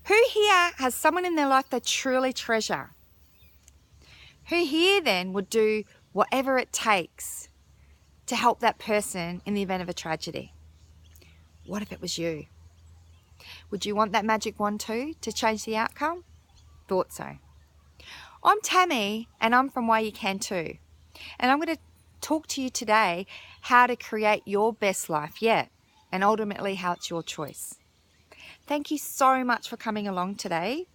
Who here has someone in their life they truly treasure? Who here then would do whatever it takes to help that person in the event of a tragedy? What if it was you? Would you want that magic wand too to change the outcome? Thought so. I'm Tammy and I'm from Yucan2, and I'm going to talk to you today how to create your best life yet, and ultimately how it's your choice. Thank you so much for coming along today.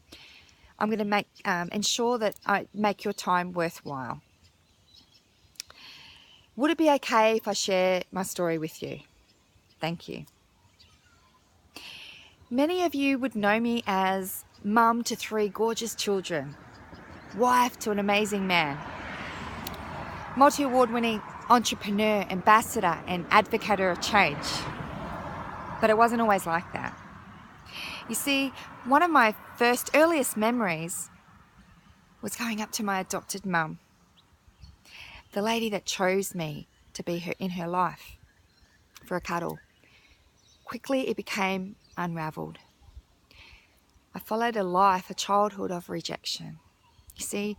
I'm going to ensure that I make your time worthwhile. Would it be okay if I share my story with you? Thank you. Many of you would know me as mum to 3 gorgeous children, wife to an amazing man, multi-award-winning entrepreneur, ambassador, and advocate of change. But it wasn't always like that. You see, one of my earliest memories was going up to my adopted mum, the lady that chose me to be in her life for a cuddle. Quickly it became unravelled. I followed a childhood of rejection. You see,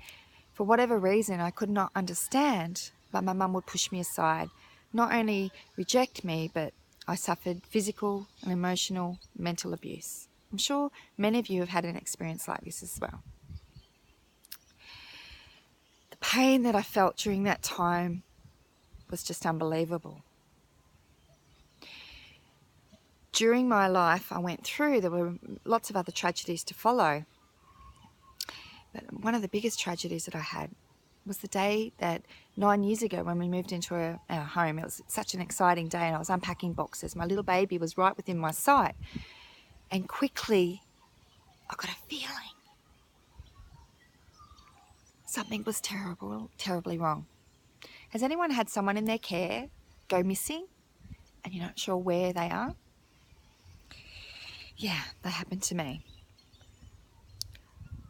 for whatever reason I could not understand, but my mum would push me aside, not only reject me, but I suffered physical and emotional, mental abuse. I'm sure many of you have had an experience like this as well. The pain that I felt during that time was just unbelievable. During my life I went through, there were lots of other tragedies to follow. But one of the biggest tragedies that I had was the day that 9 years ago when we moved into our home. It was such an exciting day and I was unpacking boxes. My little baby was right within my sight. And quickly, I got a feeling something was terribly wrong. Has anyone had someone in their care go missing and you're not sure where they are? Yeah, that happened to me.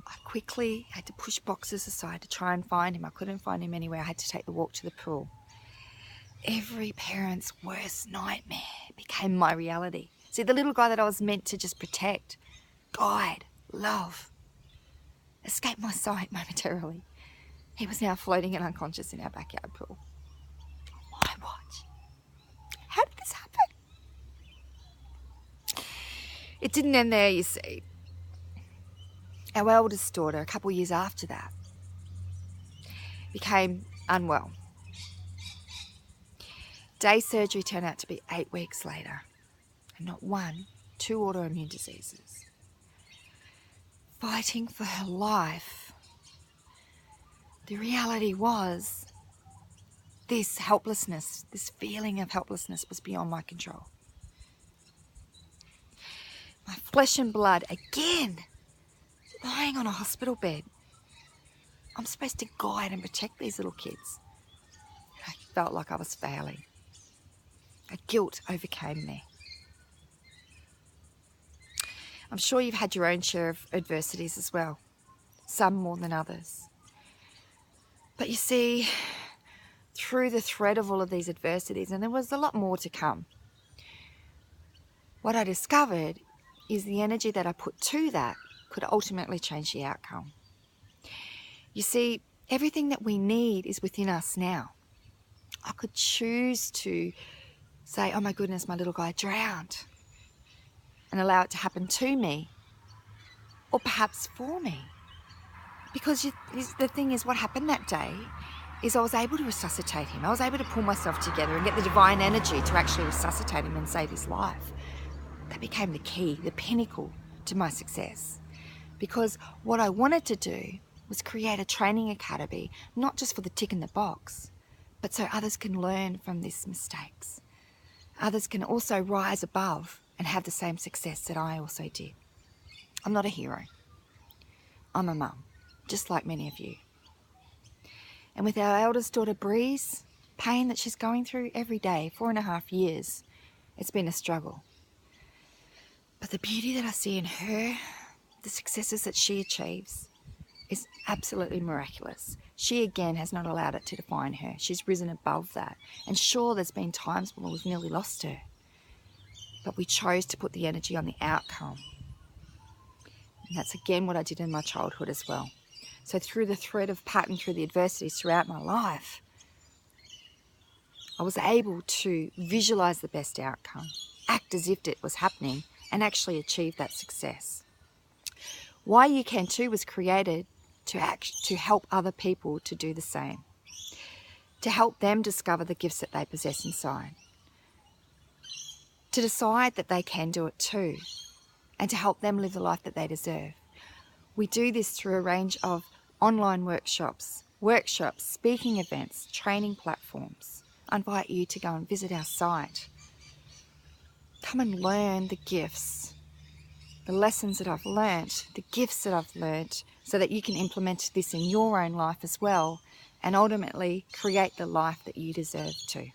I quickly had to push boxes aside to try and find him. I couldn't find him anywhere. I had to take the walk to the pool. Every parent's worst nightmare became my reality. See, the little guy that I was meant to just protect, guide, love, escaped my sight momentarily. He was now floating and unconscious in our backyard pool. My watch. How did this happen? It didn't end there, you see. Our eldest daughter, a couple of years after that, became unwell. Day surgery turned out to be 8 weeks later. And not 1, 2 autoimmune diseases. Fighting for her life. The reality was this helplessness, this feeling of helplessness was beyond my control. My flesh and blood, again, lying on a hospital bed. I'm supposed to guide and protect these little kids. And I felt like I was failing. A guilt overcame me. I'm sure you've had your own share of adversities as well, some more than others. But you see, through the thread of all of these adversities, and there was a lot more to come, what I discovered is the energy that I put to that could ultimately change the outcome. You see, everything that we need is within us now. I could choose to say, oh my goodness, my little guy drowned, and allow it to happen to me, or perhaps for me. Because the thing is, what happened that day is I was able to resuscitate him. I was able to pull myself together and get the divine energy to actually resuscitate him and save his life. That became the key, the pinnacle to my success. Because what I wanted to do was create a training academy, not just for the tick in the box, but so others can learn from these mistakes. Others can also rise above and have the same success that I also did. I'm not a hero. I'm a mum, just like many of you. And with our eldest daughter Breeze, pain that she's going through every day, 4.5 years, it's been a struggle. But the beauty that I see in her, the successes that she achieves, is absolutely miraculous. She again has not allowed it to define her. She's risen above that. And sure, there's been times when we've nearly lost her, but we chose to put the energy on the outcome. And that's again what I did in my childhood as well. So through the thread of pattern, through the adversities throughout my life, I was able to visualize the best outcome, act as if it was happening, and actually achieve that success. Why Yucan2 was created to help other people to do the same, to help them discover the gifts that they possess inside, to decide that they can do it too, and to help them live the life that they deserve. We do this through a range of online workshops, speaking events, training platforms. I invite you to go and visit our site. Come and learn the gifts, the lessons that I've learnt, the gifts that I've learnt, so that you can implement this in your own life as well, and ultimately create the life that you deserve to.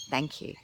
Thank you.